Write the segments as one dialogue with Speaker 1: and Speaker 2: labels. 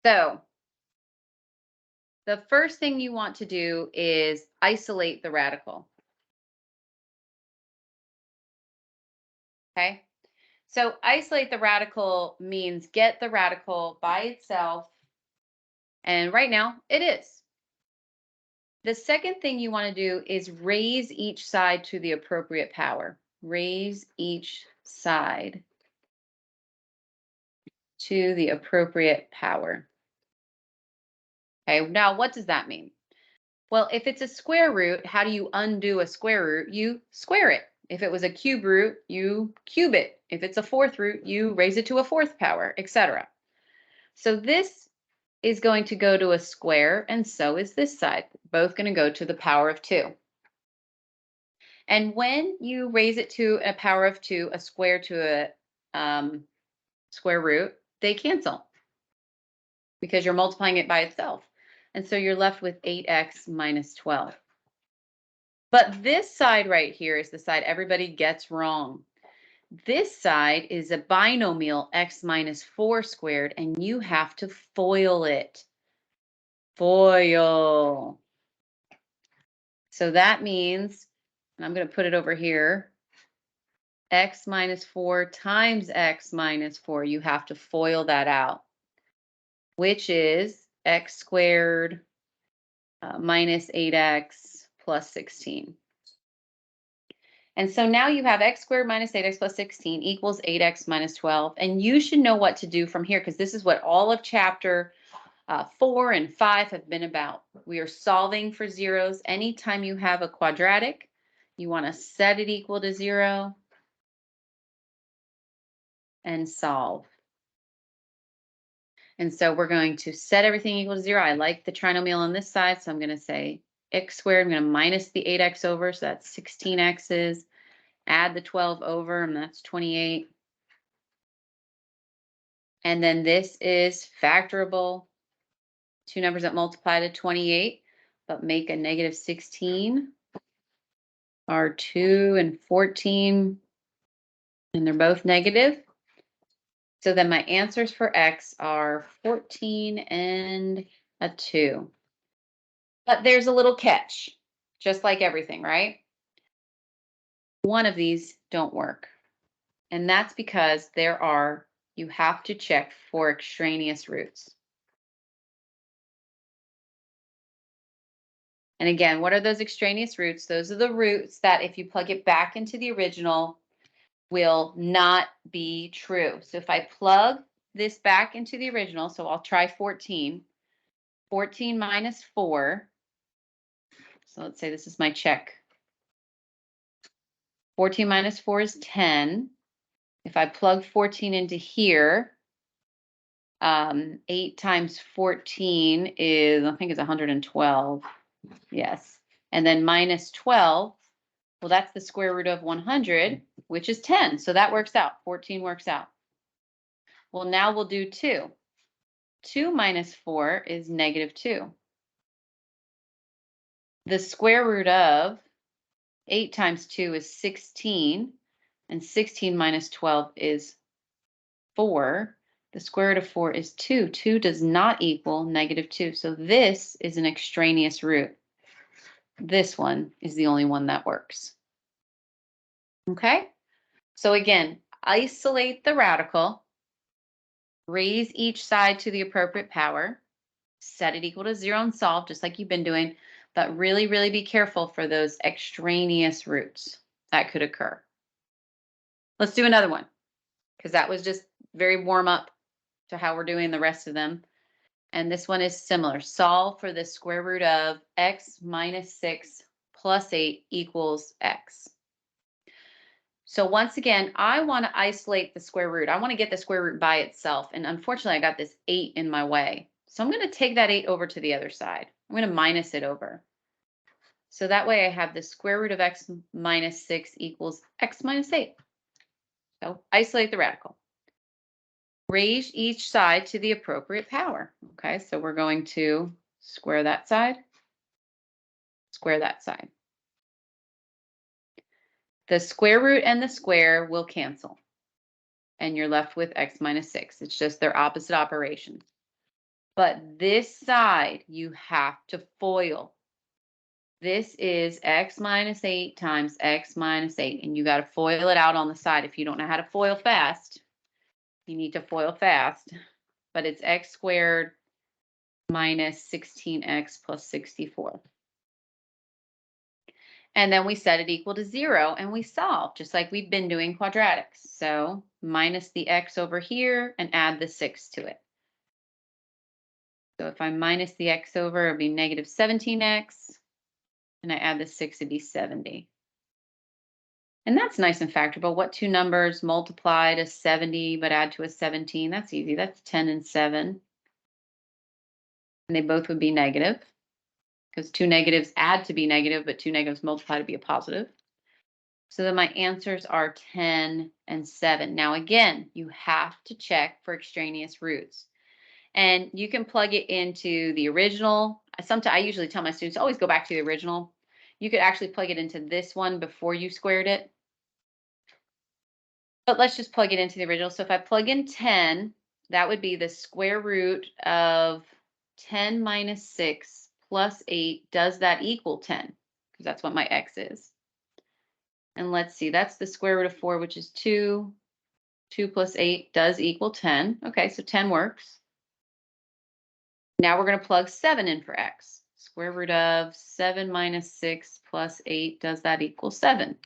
Speaker 1: So the first thing you want to do is isolate the radical. Okay. So isolate the radical means get the radical by itself. And right now it is. The second thing you want to do is raise each side to the appropriate power. Raise each side to the appropriate power. Okay, now what does that mean? Well, if it's a square root, how do you undo a square root? You square it. If it was a cube root, you cube it. If it's a fourth root, you raise it to a fourth power, etc. So this is going to go to a square, and so is this side. Both going to go to the power of 2. And when you raise it to a power of 2, a square to a square root, they cancel because you're multiplying it by itself. And so you're left with 8x minus 12. But this side right here is the side everybody gets wrong. This side is a binomial x minus 4 squared, and you have to FOIL it. FOIL. So that means, and I'm going to put it over here, x minus 4 times x minus 4. You have to FOIL that out, which is x squared minus 8x plus 16. And so now you have x squared minus 8x plus 16 equals 8x minus 12. And you should know what to do from here, because this is what all of chapter 4 and 5 have been about. We are solving for zeros. Anytime you have a quadratic, you want to set it equal to 0 and solve. And so we're going to set everything equal to 0. I like the trinomial on this side, so I'm going to say x squared. I'm going to minus the 8x over, so that's 16x's. Add the 12 over, and that's 28. And then this is factorable. Two numbers that multiply to 28, but make a negative 16 are 2 and 14, and they're both negative. So then my answers for x are 14 and a 2. But there's a little catch, just like everything, right? One of these don't work. And that's because you have to check for extraneous roots. And again, what are those extraneous roots? Those are the roots that if you plug it back into the original will not be true. So if I plug this back into the original, so I'll try 14. 14 minus 4. So let's say this is my check. 14 minus 4 is 10. If I plug 14 into here, 8 times 14 is, I think it's 112. Yes. And then minus 12, well, that's the square root of 100, which is 10. So that works out. 14 works out. Well, now we'll do 2. 2 minus 4 is negative 2. The square root of 8 times 2 is 16, and 16 minus 12 is 4. The square root of 4 is 2. 2 does not equal negative 2. So this is an extraneous root. This one is the only one that works. Okay? So again, isolate the radical, raise each side to the appropriate power, set it equal to 0 and solve, just like you've been doing, but really, really be careful for those extraneous roots that could occur. Let's do another one, because that was just very warm up to how we're doing the rest of them. And this one is similar. Solve for the square root of x minus 6 plus 8 equals x. So once again, I want to isolate the square root. I want to get the square root by itself. And unfortunately, I got this 8 in my way. So I'm going to take that 8 over to the other side. I'm going to minus it over. So that way I have the square root of x minus 6 equals x minus 8. So isolate the radical. Raise each side to the appropriate power. Okay, so we're going to square that side, square that side. The square root and the square will cancel, and you're left with x minus 6. It's just their opposite operations. But this side, you have to FOIL. This is x minus 8 times x minus 8, and you got to FOIL it out on the side. If you don't know how to FOIL fast, you need to FOIL fast. But it's x squared minus 16x plus 64. And then we set it equal to 0, and we solve, just like we've been doing quadratics. So minus the x over here and add the 6 to it. So if I minus the x over, it'll be negative 17x, and I add the 6, it'd be 70. And that's nice and factorable. What two numbers multiply to 70 but add to a 17? That's easy. That's 10 and 7. And they both would be negative, because two negatives add to be negative, but two negatives multiply to be a positive. So then my answers are 10 and 7. Now, again, you have to check for extraneous roots. And you can plug it into the original. Sometimes I usually tell my students, always go back to the original. You could actually plug it into this one before you squared it. But let's just plug it into the original. So if I plug in 10, that would be the square root of 10 minus 6 plus 8. Does that equal 10? Because that's what my x is. And let's see, that's the square root of 4, which is 2. 2 plus 8 does equal 10. Okay, so 10 works. Now we're going to plug 7 in for x. Square root of 7 minus 6 plus 8, does that equal 7?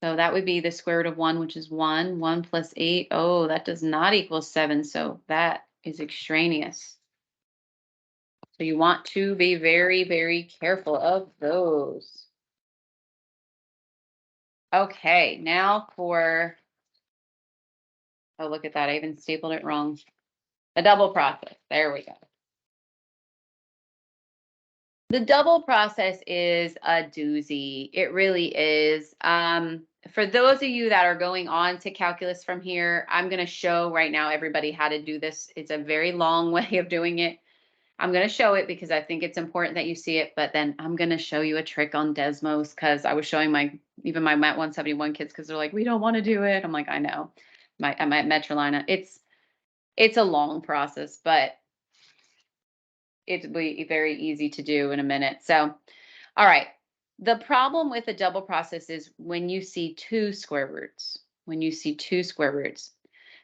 Speaker 1: So that would be the square root of 1, which is 1. 1 plus 8, oh, that does not equal 7, so that is extraneous. So you want to be very, very careful of those. Okay, now for, oh, look at that. I even stapled it wrong. A double process. There we go. The double process is a doozy. It really is. For those of you that are going on to calculus from here, I'm going to show right now everybody how to do this. It's a very long way of doing it. I'm going to show it because I think it's important that you see it, but then I'm going to show you a trick on Desmos, because I was showing even my Mat 171 kids, because they're like, we don't want to do it. I'm like, I know. I'm at Metrolina. It's a long process, but it'll be very easy to do in a minute. So, all right. The problem with a double process is when you see two square roots.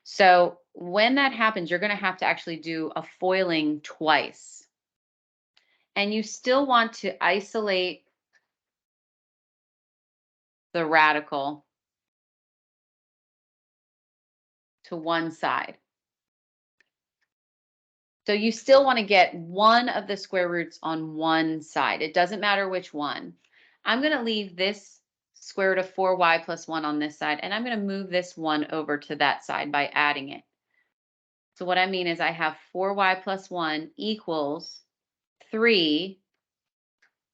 Speaker 1: So when that happens, you're going to have to actually do a FOILing twice. And you still want to isolate the radical to one side. So you still want to get one of the square roots on one side. It doesn't matter which one. I'm going to leave this square root of 4y plus 1 on this side, and I'm going to move this 1 over to that side by adding it. So what I mean is I have 4y plus 1 equals 3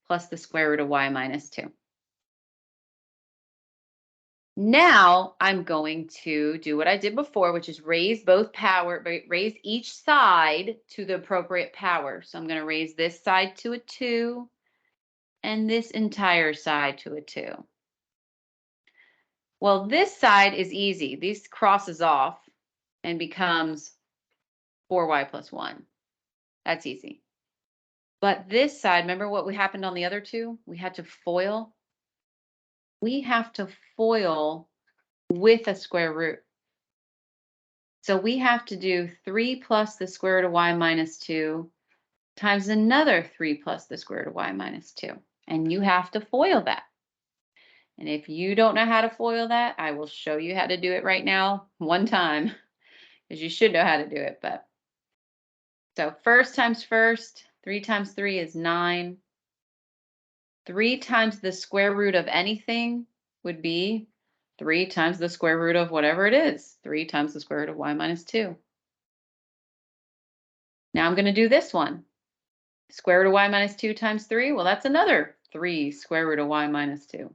Speaker 1: plus the square root of y minus 2. Now I'm going to do what I did before, which is raise each side to the appropriate power. So I'm going to raise this side to a 2 and this entire side to a 2. Well, this side is easy. This crosses off and becomes 4y plus 1. That's easy. But this side, remember what happened on the other two? We had to FOIL. We have to FOIL with a square root. So we have to do 3 plus the square root of y minus 2 times another 3 plus the square root of y minus 2. And you have to FOIL that. And if you don't know how to FOIL that, I will show you how to do it right now, one time, because you should know how to do it. But so first times first, 3 times 3 is 9. 3 times the square root of anything would be 3 times the square root of whatever it is. 3 times the square root of y minus 2. Now I'm going to do this one. Square root of y minus 2 times 3, well, that's another 3 square root of y minus 2.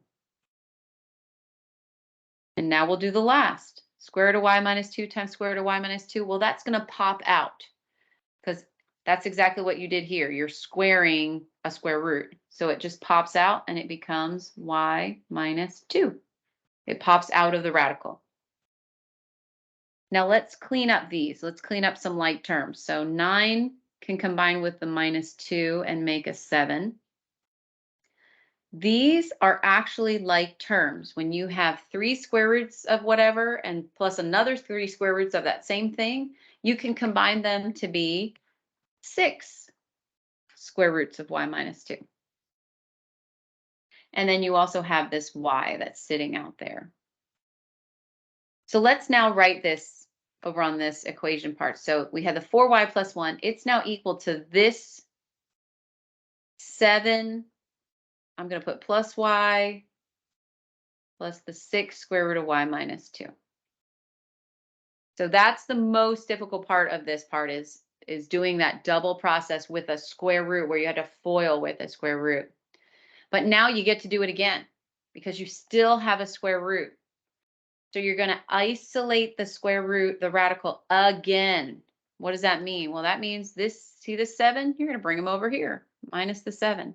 Speaker 1: And now we'll do the last. Square root of y minus 2 times square root of y minus 2, well, that's going to pop out, because that's exactly what you did here. You're squaring a square root. So it just pops out and it becomes y minus 2. It pops out of the radical. Now let's clean up these. Let's clean up some like terms. So 9 can combine with the -2 and make a 7. These are actually like terms. When you have 3 square roots of whatever and plus another 3 square roots of that same thing, you can combine them to be 6 square roots of y minus 2. And then you also have this y that's sitting out there. So let's now write this over on this equation part. So we have the 4y plus 1. It's now equal to this 7. I'm going to put plus y plus the 6 square root of y minus 2. So that's the most difficult part of this part is doing that double process with a square root where you had to FOIL with a square root. But now you get to do it again because you still have a square root. So you're going to isolate the square root, the radical again. What does that mean? Well, that means this, see the 7? You're going to bring him over here, minus the 7.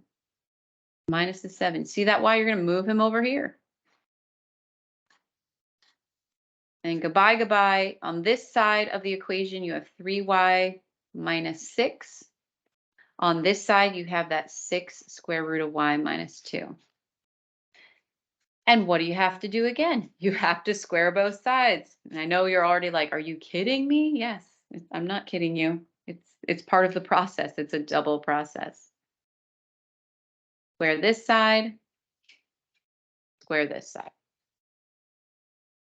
Speaker 1: Minus the 7. See that y? You're going to move him over here. And goodbye, goodbye. On this side of the equation, you have 3y minus 6. On this side, you have that 6 square root of y minus 2. And what do you have to do again? You have to square both sides. And I know you're already like, are you kidding me? Yes, I'm not kidding you. It's part of the process. It's a double process. Square this side, square this side.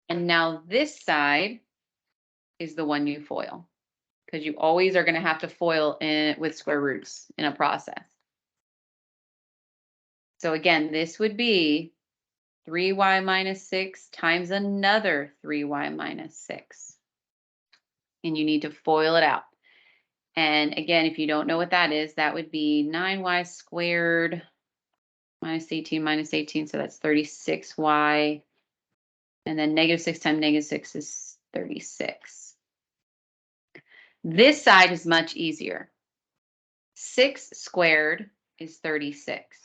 Speaker 1: And now this side is the one you FOIL, because you always are going to have to FOIL with square roots in a process. So again, this would be 3y minus 6 times another 3y minus 6. And you need to FOIL it out. And again, if you don't know what that is, that would be 9y squared minus 18, so that's 36y. And then -6 times -6 is 36. This side is much easier. 6 squared is 36.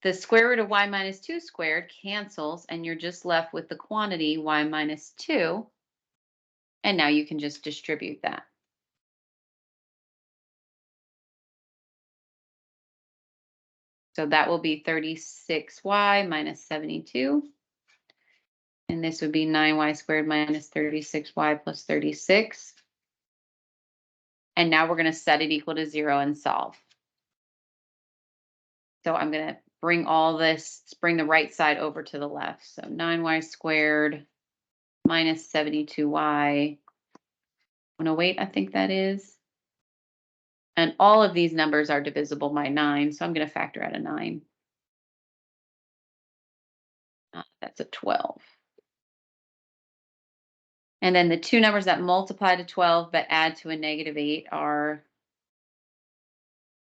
Speaker 1: The square root of y minus 2 squared cancels, and you're just left with the quantity y minus 2. And now you can just distribute that. So that will be 36y minus 72. And this would be 9y squared minus 36y plus 36. And now we're going to set it equal to 0 and solve. So I'm going to bring all this, bring the right side over to the left. So 9y squared minus 72y. 108, I think that is. And all of these numbers are divisible by 9, so I'm going to factor out a 9. That's a 12. And then the two numbers that multiply to 12 but add to a -8 are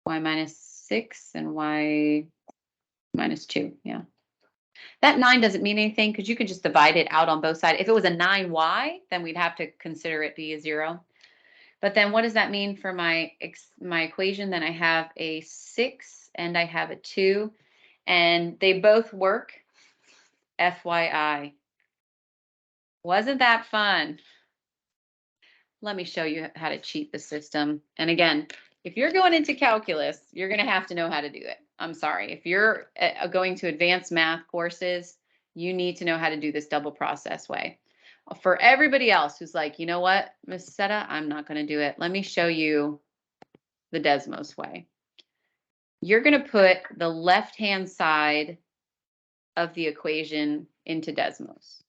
Speaker 1: y minus 6 and y minus 2. Yeah. That 9 doesn't mean anything because you can just divide it out on both sides. If it was a 9y, then we'd have to consider it be a 0. But then what does that mean for my equation? Then I have a 6 and I have a 2, and they both work. FYI. Wasn't that fun? Let me show you how to cheat the system. And again, if you're going into calculus, you're going to have to know how to do it. I'm sorry. If you're going to advanced math courses, you need to know how to do this double process way. For everybody else who's like, you know what, Miss Seta, I'm not going to do it. Let me show you the Desmos way. You're going to put the left-hand side of the equation into Desmos.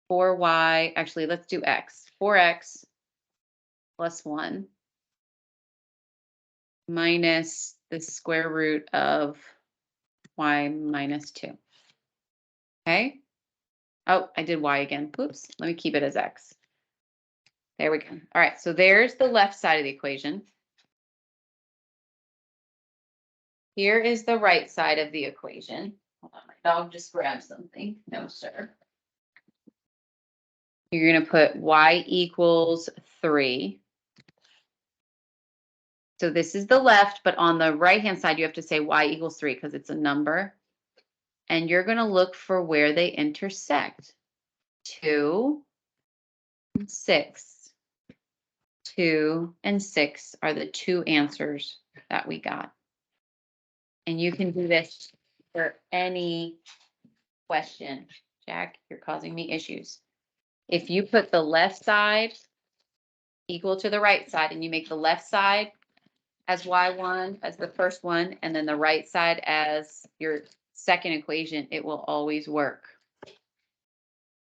Speaker 1: 4y, actually, let's do x. 4x plus 1 minus the square root of y minus 2. Okay. Oh, I did y again. Oops. Let me keep it as x. There we go. All right. So there's the left side of the equation. Here is the right side of the equation. Hold on, my dog just grabbed something. No, sir. You're going to put y equals 3. So this is the left, but on the right-hand side, you have to say y equals 3 because it's a number. And you're going to look for where they intersect. 2 6, 2, and 6 are the two answers that we got. And you can do this for any question. Jack, you're causing me issues. If you put the left side equal to the right side and you make the left side as y1 as the first one, and then the right side as your second equation, it will always work.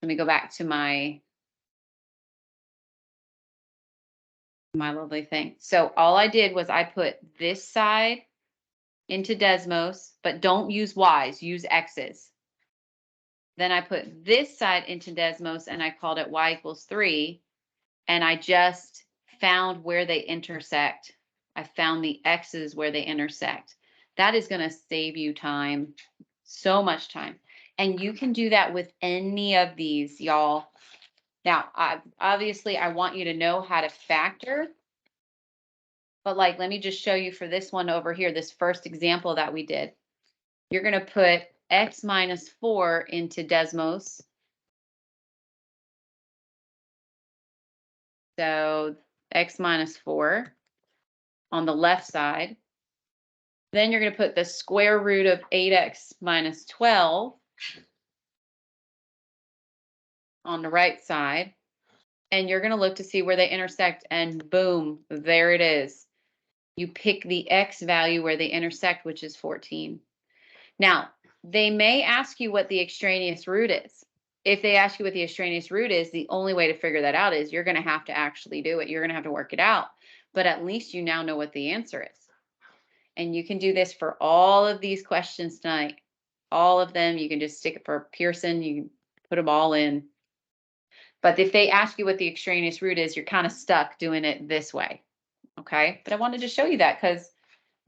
Speaker 1: Let me go back to my lovely thing. So all I did was I put this side into Desmos, but don't use y's, use x's. Then I put this side into Desmos and I called it y equals 3. And I just found where they intersect. I found the x's where they intersect. That is going to save you time, so much time. And you can do that with any of these, y'all. Now, obviously, I want you to know how to factor. But like, let me just show you for this one over here, this first example that we did. You're going to put x minus 4 into Desmos. So x minus 4 on the left side. Then you're going to put the square root of 8x minus 12 on the right side. And you're going to look to see where they intersect, and boom, there it is. You pick the x value where they intersect, which is 14. Now, they may ask you what the extraneous root is. If they ask you what the extraneous root is, the only way to figure that out is you're going to have to actually do it. You're going to have to work it out. But at least you now know what the answer is. And you can do this for all of these questions tonight. All of them. You can just stick it for Pearson. You can put them all in. But if they ask you what the extraneous root is, you're kind of stuck doing it this way. Okay? But I wanted to show you that because,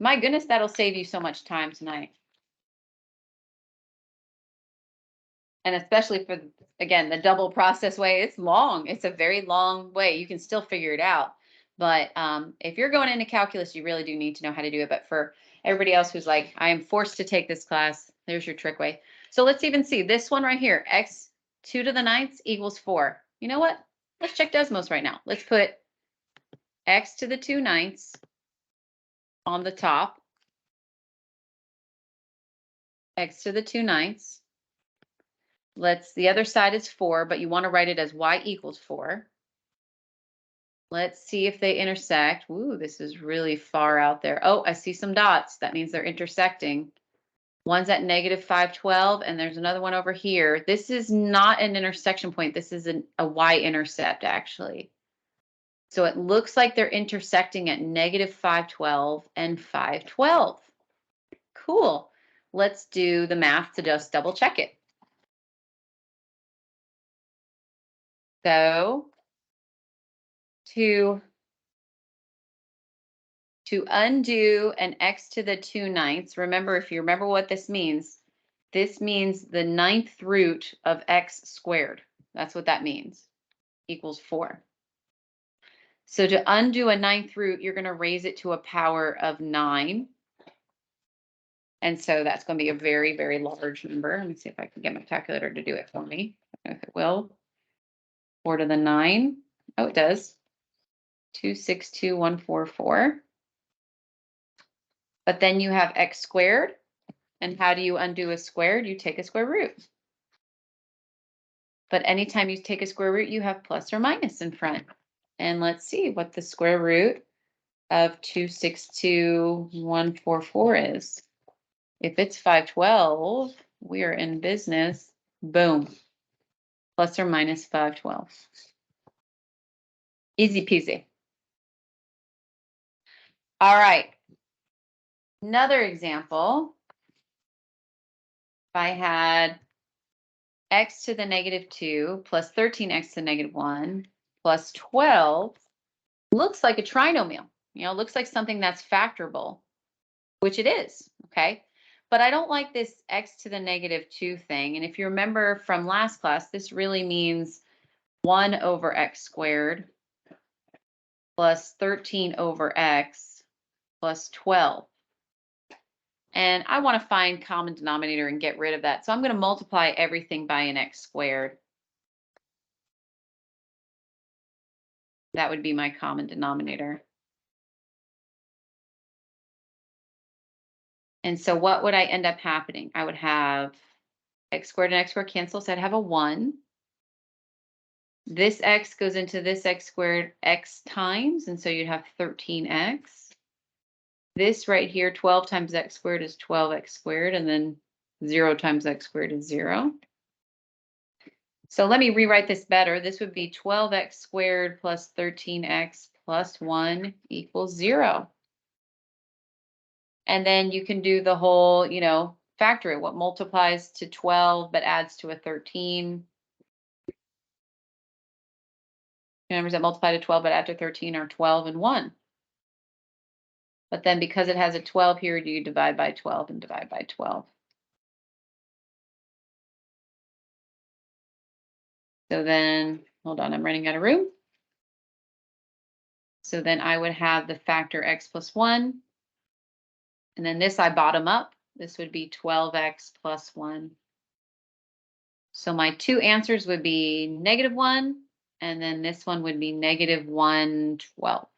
Speaker 1: my goodness, that'll save you so much time tonight. And especially for, again, the double process way, it's long. It's a very long way. You can still figure it out. But if you're going into calculus, you really do need to know how to do it. But for everybody else who's like, I am forced to take this class, there's your trick way. So let's even see this one right here. X 2 to the 9th equals 4. You know what? Let's check Desmos right now. Let's put x to the 2/9 on the top. X to the 2/9. The other side is 4, but you want to write it as y equals 4. Let's see if they intersect. Ooh, this is really far out there. Oh, I see some dots. That means they're intersecting. One's at negative 512, and there's another one over here. This is not an intersection point. This is a y-intercept, actually. So it looks like they're intersecting at negative 512 and 512. Cool. Let's do the math to just double check it. So to undo an x to the 2/9, remember, if you remember what this means the 9th root of x squared. That's what that means, equals 4. So to undo a 9th root, you're going to raise it to a power of 9. And so that's going to be a very, very large number. Let me see if I can get my calculator to do it for me. I don't know if it will. 4 to the 9. Oh, it does. 262,144. But then you have x squared. And how do you undo a squared? You take a square root. But anytime you take a square root, you have plus or minus in front. And let's see what the square root of 262,144 is. If it's 512, we are in business. Boom. Plus or minus 512. Easy peasy. All right. Another example. If I had x to the negative 2 plus 13x to the negative 1 plus 12, looks like a trinomial. You know, looks like something that's factorable, which it is, okay? But I don't like this x to the negative 2 thing. And if you remember from last class, this really means 1 over x squared plus 13 over x plus 12. And I want to find common denominator and get rid of that. So I'm going to multiply everything by an x squared. That would be my common denominator. And so what would I end up happening? I would have x squared and x squared cancel, so I'd have a 1. This x goes into this x squared x times, and so you'd have 13x. This right here, 12 times x squared is 12x squared, and then 0 times x squared is 0. So let me rewrite this better. This would be 12x squared plus 13x plus 1 equals 0. And then you can do the whole, factor it. What multiplies to 12 but adds to a 13? Numbers that multiply to 12 but add to 13 are 12 and 1. But then because it has a 12 here, you divide by 12 and divide by 12. So then, hold on, I'm running out of room. So then I would have the factor x plus 1. And then this I bottom up. This would be 12x plus 1. So my two answers would be -1, and then this one would be -1/12.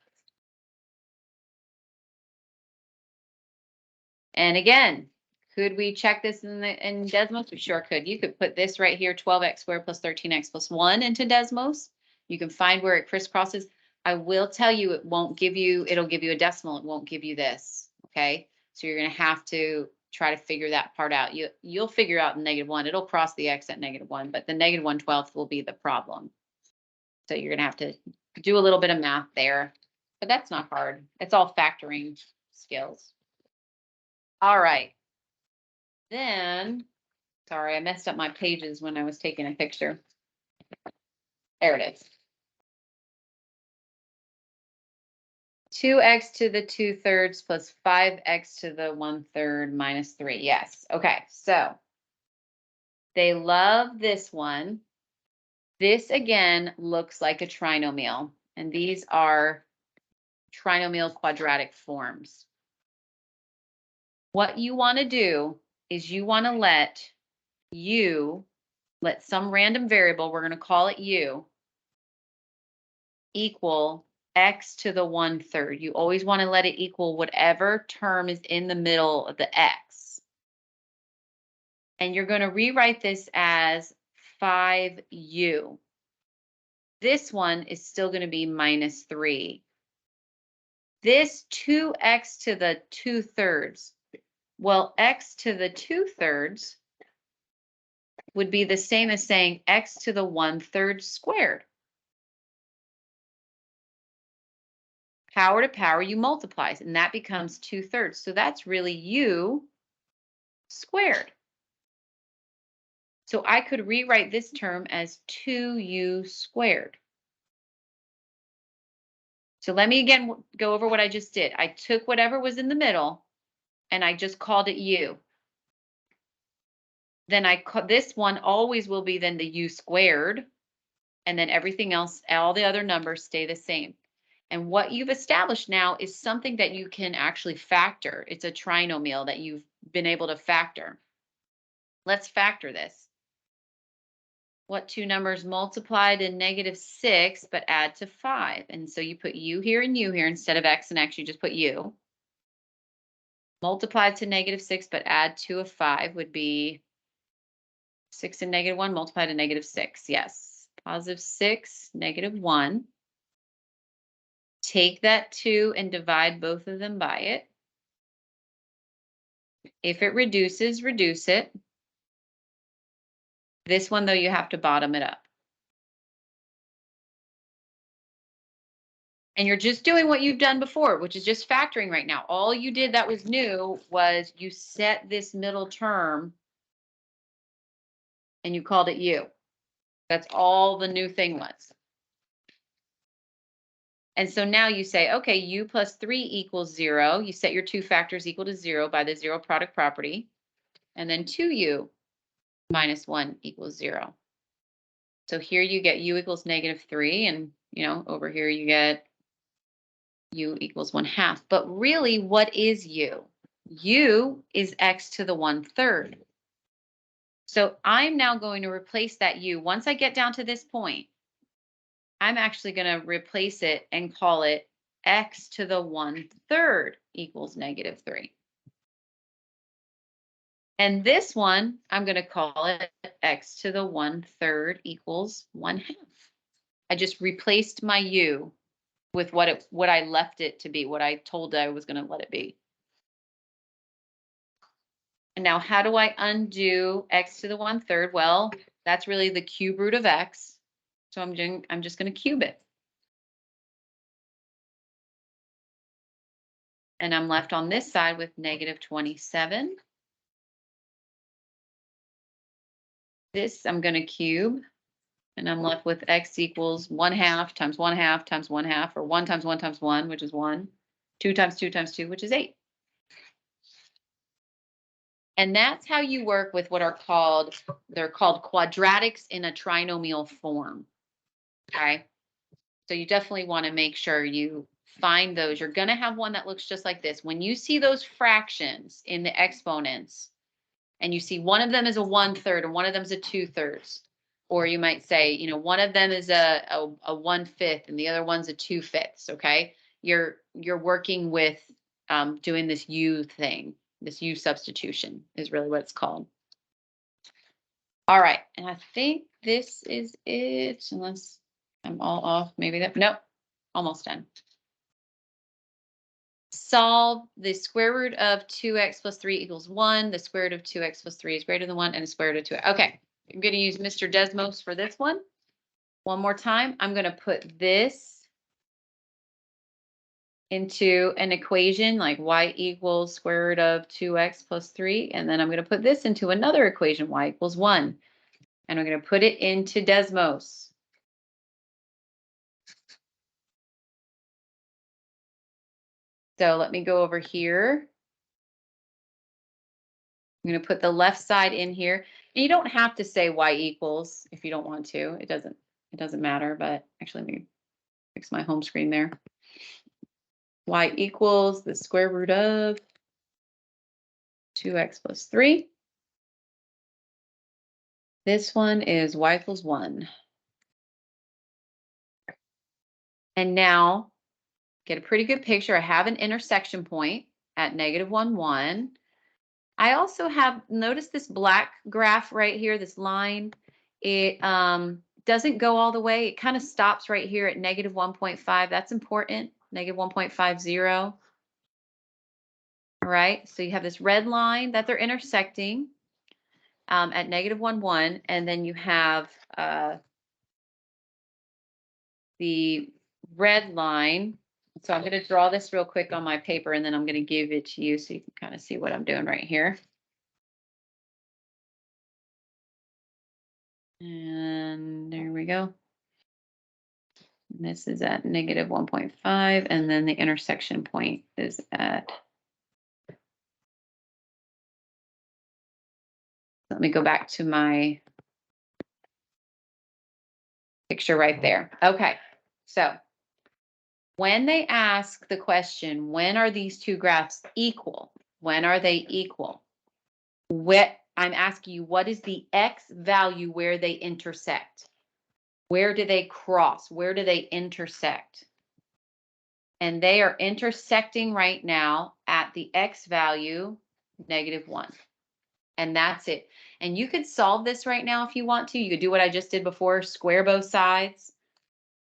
Speaker 1: And again, could we check this in Desmos? We sure could. You could put this right here, 12x squared plus 13x plus 1 into Desmos. You can find where it crisscrosses. I will tell you, it'll give you a decimal. It won't give you this, okay? So you're going to have to try to figure that part out. You'll figure out -1. It'll cross the x at -1, but the -1/12 will be the problem. So you're going to have to do a little bit of math there, but that's not hard. It's all factoring skills. All right. Then, sorry, I messed up my pages when I was taking a picture. There it is. 2x to the 2/3 plus 5x to the 1/3 minus 3. Yes. Okay. So they love this one. This again looks like a trinomial, and these are trinomial quadratic forms. What you want to do is you want to let some random variable, we're going to call it u, equal x to the 1/3. You always want to let it equal whatever term is in the middle of the x. And you're going to rewrite this as 5u. This one is still going to be -3. This 2x to the 2/3. Well, x to the 2/3 would be the same as saying x to the 1/3 squared. Power to power, you multiply, and that becomes 2/3. So that's really u squared. So I could rewrite this term as 2u squared. So let me again go over what I just did. I took whatever was in the middle and I just called it u. Then this one always will be then the u squared, and then everything else, all the other numbers stay the same. And what you've established now is something that you can actually factor. It's a trinomial that you've been able to factor. Let's factor this. What two numbers multiply to -6 but add to 5? And so you put u here and u here instead of x and x, you just put u. Multiplied to -6 but add to a 5 would be 6 and -1 multiplied to -6. Yes, +6, -1. Take that 2 and divide both of them by it. If it reduces, reduce it. This one, though, you have to bottom it up. And you're just doing what you've done before, which is just factoring right now. All you did that was new was you set this middle term and you called it u. That's all the new thing was. And so now you say, okay, u plus 3 equals 0. You set your two factors equal to 0 by the zero product property. And then 2u minus 1 equals 0. So here you get u equals -3. And, over here you get u equals 1/2. But really, what is u? U is x to the 1/3. So I'm now going to replace that u. Once I get down to this point, I'm actually going to replace it and call it x to the 1/3 equals -3. And this one, I'm going to call it x to the 1/3 equals 1/2. I just replaced my u with what I left it to be, what I told I was going to let it be. And now how do I undo x to the 1/3? Well, that's really the cube root of x. So I'm just going to cube it. And I'm left on this side with -27. This I'm going to cube. And I'm left with x equals 1/2 times 1/2 times 1/2, or 1 times 1 times 1, which is 1. 2 times 2 times 2, which is 8. And that's how you work with what are called, they're called quadratics in a trinomial form. Okay. So you definitely want to make sure you find those. You're going to have one that looks just like this. When you see those fractions in the exponents, and you see one of them is a 1/3 and one of them is a 2/3, or you might say, you know, one of them is a 1/5 and the other one's a 2/5. Okay, you're working with doing this u thing. This u substitution is really what it's called. All right, and I think this is it, unless I'm all off. Maybe that, nope, almost done. Solve the square root of 2x plus 3 equals 1. The square root of 2x plus 3 is greater than 1, and the square root of 2. Okay, I'm going to use Mr. Desmos for this one. One more time, I'm going to put this into an equation like y equals square root of 2x plus 3, and then I'm going to put this into another equation, y equals 1. And I'm going to put it into Desmos. So let me go over here. I'm going to put the left side in here. And you don't have to say y equals if you don't want to. It doesn't matter, but actually let me fix my home screen there. Y equals the square root of 2x plus 3. This one is y equals 1. And now get a pretty good picture. I have an intersection point at -1, 1. I also have, notice this black graph right here, this line. It doesn't go all the way. It kind of stops right here at -1.5. That's important, -1.50. All right, so you have this red line that they're intersecting at -1, 1, and then you have the red line. So I'm going to draw this real quick on my paper, and then I'm going to give it to you so you can kind of see what I'm doing right here. And there we go. And this is at -1.5, and then the intersection point is at, let me go back to my picture right there. Okay, so when they ask the question, when are these two graphs equal? When are they equal? I'm asking you, what is the x value where they intersect? Where do they cross? Where do they intersect? And they are intersecting right now at the x value, -1. And that's it. And you could solve this right now if you want to. You could do what I just did before, square both sides.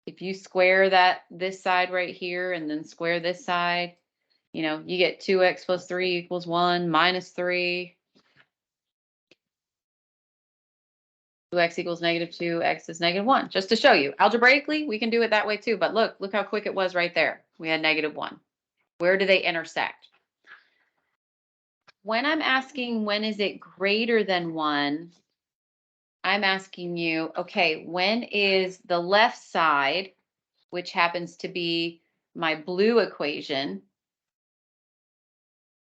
Speaker 1: If you square this side right here and then square this side, you know, you get 2x plus 3 equals 1 minus 3. 2x equals -2, x is -1. Just to show you, algebraically, we can do it that way too. But look how quick it was right there. We had -1. Where do they intersect? When I'm asking when is it greater than 1, I'm asking you, okay, when is the left side, which happens to be my blue equation,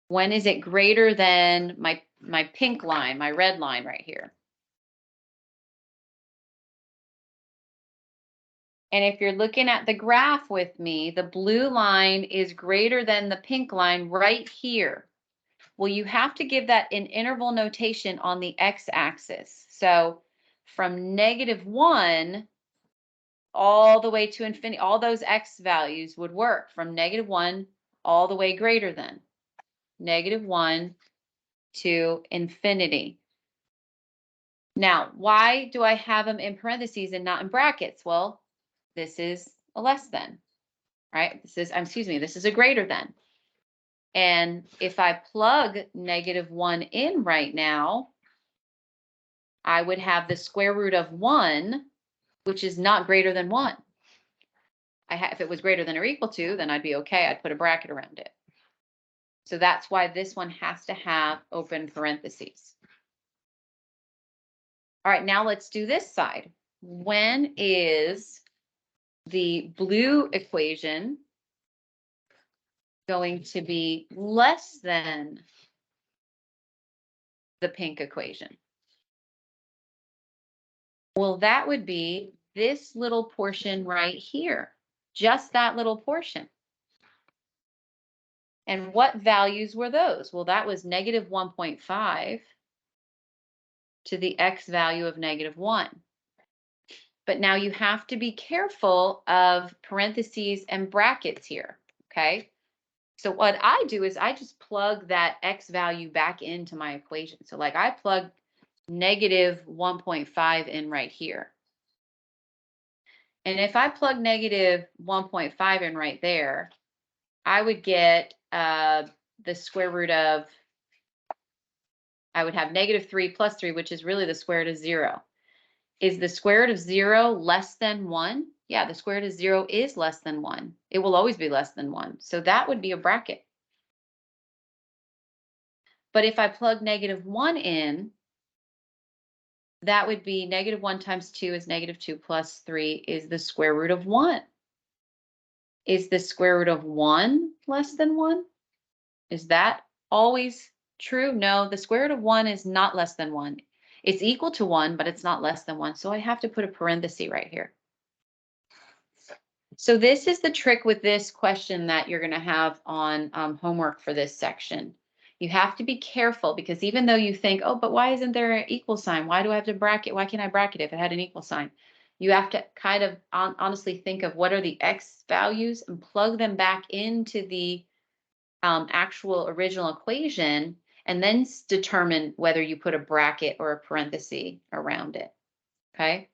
Speaker 1: when is it greater than my pink line, my red line right here? And if you're looking at the graph with me, the blue line is greater than the pink line right here. Well, you have to give that an interval notation on the x-axis. So from -1 all the way to infinity. All those x values would work from -1 all the way greater than -1 to infinity. Now, why do I have them in parentheses and not in brackets? Well, this is a less than, right? This is a greater than. And if I plug -1 in right now, I would have the square root of 1, which is not greater than 1. If it was greater than or equal to, then I'd be okay. I'd put a bracket around it. So that's why this one has to have open parentheses. All right, now let's do this side. When is the blue equation going to be less than the pink equation? Well, that would be this little portion right here, just that little portion. And what values were those? Well, that was -1.5 to the x value of -1. But now you have to be careful of parentheses and brackets here, okay? So what I do is I just plug that x value back into my equation. So like I plug -1.5 in right here. And if I plug -1.5 in right there, I would get the square root of, I would have -3 plus 3, which is really the square root of 0. Is the square root of 0 less than 1? Yeah, the square root of 0 is less than 1. It will always be less than 1. So that would be a bracket. But if I plug -1 in, that would be -1 times 2 is -2 plus 3 is the square root of 1. Is the square root of 1 less than 1? Is that always true? No, the square root of 1 is not less than 1. It's equal to 1, but it's not less than 1. So I have to put a parenthesis right here. So this is the trick with this question that you're going to have on homework for this section. You have to be careful because even though you think, oh, but why isn't there an equal sign? Why do I have to bracket? Why can't I bracket if it had an equal sign? You have to kind of honestly think of what are the x values and plug them back into the actual original equation and then determine whether you put a bracket or a parenthesis around it. Okay.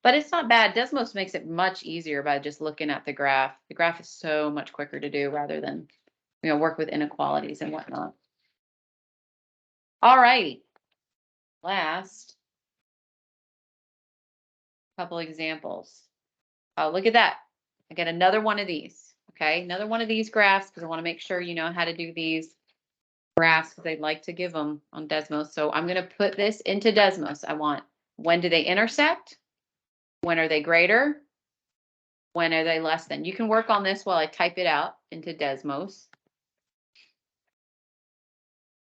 Speaker 1: But it's not bad. Desmos makes it much easier by just looking at the graph. The graph is so much quicker to do rather than, work with inequalities and whatnot. All right. Last couple examples. Oh, look at that. I got another one of these. Okay. Another one of these graphs because I want to make sure you know how to do these graphs because they'd like to give them on Desmos. So I'm going to put this into Desmos. I want, when do they intersect? When are they greater? When are they less than? You can work on this while I type it out into Desmos.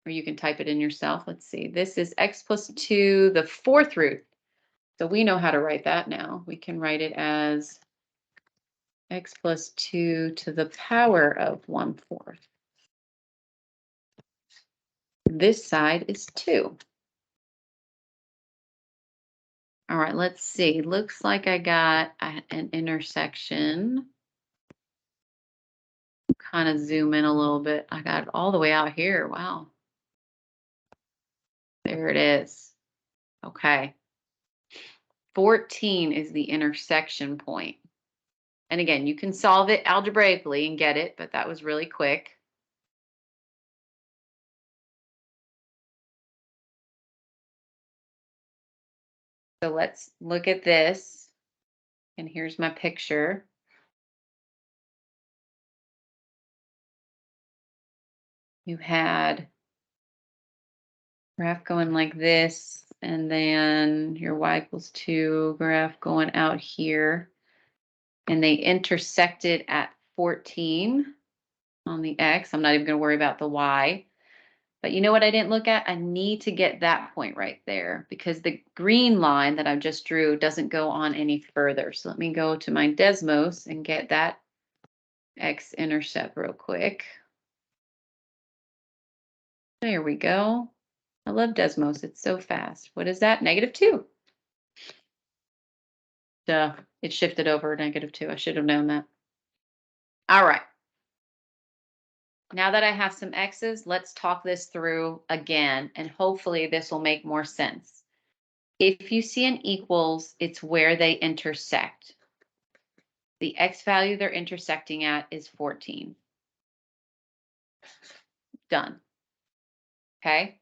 Speaker 1: Or you can type it in yourself. Let's see. This is x plus 2, the fourth root. So we know how to write that now. We can write it as x plus 2 to the power of 1/4. This side is 2. All right, let's see. Looks like I got an intersection. Kind of zoom in a little bit. I got it all the way out here. Wow. There it is. Okay. 14 is the intersection point. And again, you can solve it algebraically and get it, but that was really quick. So let's look at this. And here's my picture. You had graph going like this, and then your y equals 2 graph going out here. And they intersected at 14 on the x. I'm not even going to worry about the y. But you know what I didn't look at? I need to get that point right there because the green line that I just drew doesn't go on any further. So let me go to my Desmos and get that x-intercept real quick. There we go. I love Desmos. It's so fast. What is that? -2. Duh. it shifted over -2. I should have known that. All right. Now that I have some x's, let's talk this through again, and hopefully this will make more sense. If you see an equals, it's where they intersect. The x value they're intersecting at is 14. Done. Okay.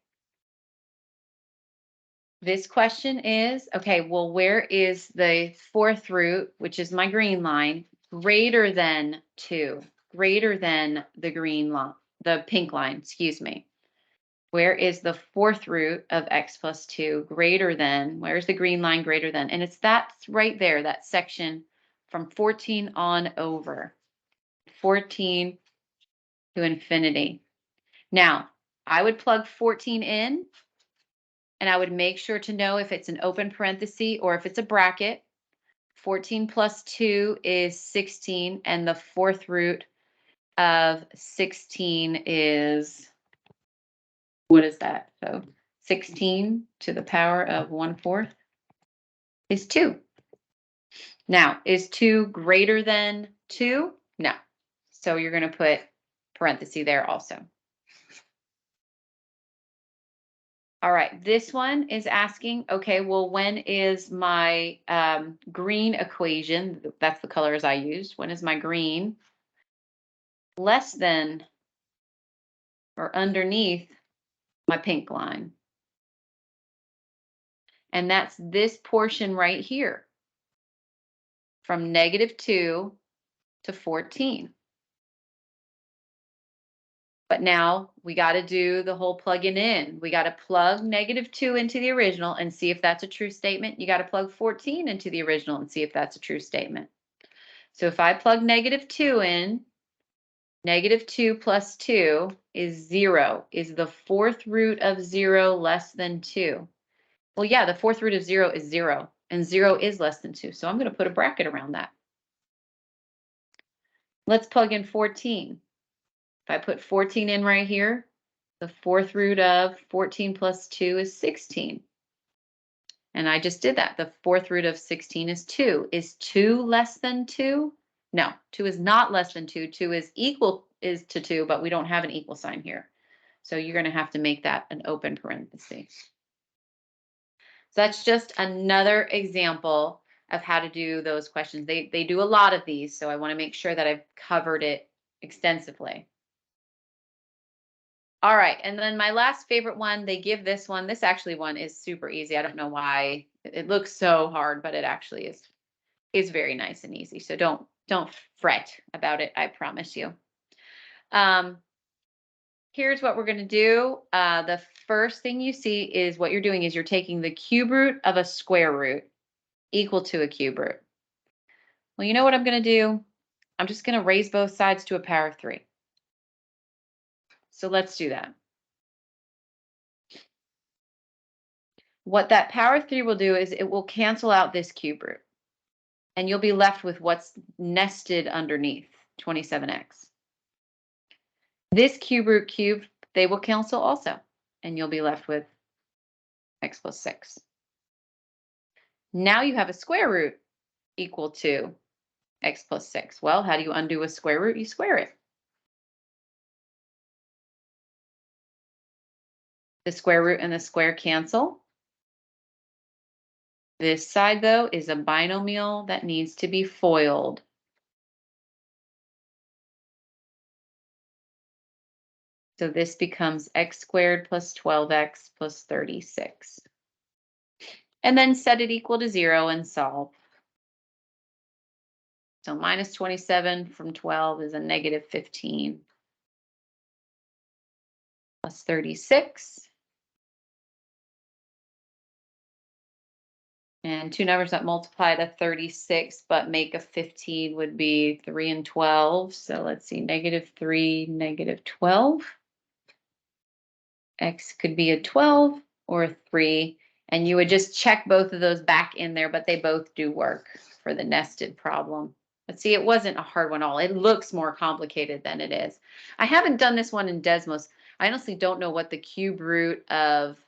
Speaker 1: This question is, okay, well, where is the fourth root, which is my green line, greater than 2, greater than the green line, the pink line, excuse me. Where is the fourth root of x plus 2 greater than, where's the green line greater than? And it's that right there, that section from 14 on over. 14 to infinity. Now, I would plug 14 in, and I would make sure to know if it's an open parenthesis or if it's a bracket. 14 plus 2 is 16, and the fourth root of 16 is, what is that? So 16 to the power of 1/4 is 2. Now, is 2 greater than 2? No. So you're going to put parenthesis there also. All right, this one is asking, okay, well, when is my green equation, that's the colors I used, when is my green less than or underneath my pink line? And that's this portion right here, from -2 to 14. But now we got to do the whole plugging in. We got to plug -2 into the original and see if that's a true statement. You got to plug 14 into the original and see if that's a true statement. So if I plug -2 in, -2 plus 2 is 0. Is the fourth root of 0 less than 2? Well, yeah, the fourth root of 0 is 0, and 0 is less than 2. So I'm going to put a bracket around that. Let's plug in 14. If I put 14 in right here, the fourth root of 14 plus 2 is 16. And I just did that. The fourth root of 16 is 2. Is 2 less than 2? No, 2 is not less than 2. 2 is equal to 2, but we don't have an equal sign here. So you're going to have to make that an open parenthesis. So that's just another example of how to do those questions. They do a lot of these, so I want to make sure that I've covered it extensively. All right, and then my last favorite one, they give this one. This actually one is super easy. I don't know why it looks so hard, but it actually is very nice and easy. So don't fret about it. I promise you. Here's what we're going to do. The first thing you see is what you're doing is you're taking the cube root of a square root equal to a cube root. Well, you know what I'm going to do? I'm just going to raise both sides to a power of 3. So let's do that. What that power of 3 will do is it will cancel out this cube root. And you'll be left with what's nested underneath, 27x. This cube root cube, they will cancel also. And you'll be left with x plus 6. Now you have a square root equal to x plus 6. Well, how do you undo a square root? You square it. The square root and the square cancel. This side, though, is a binomial that needs to be FOILed. So this becomes x squared plus 12x plus 36. And then set it equal to 0 and solve. So minus 27 from 12 is a -15. Plus 36. And two numbers that multiply to 36 but make a 15 would be 3 and 12. So let's see, -3, -12. X could be a 12 or a 3. And you would just check both of those back in there, but they both do work for the nested problem. But see, it wasn't a hard one at all. It looks more complicated than it is. I haven't done this one in Desmos. I honestly don't know what the cube root of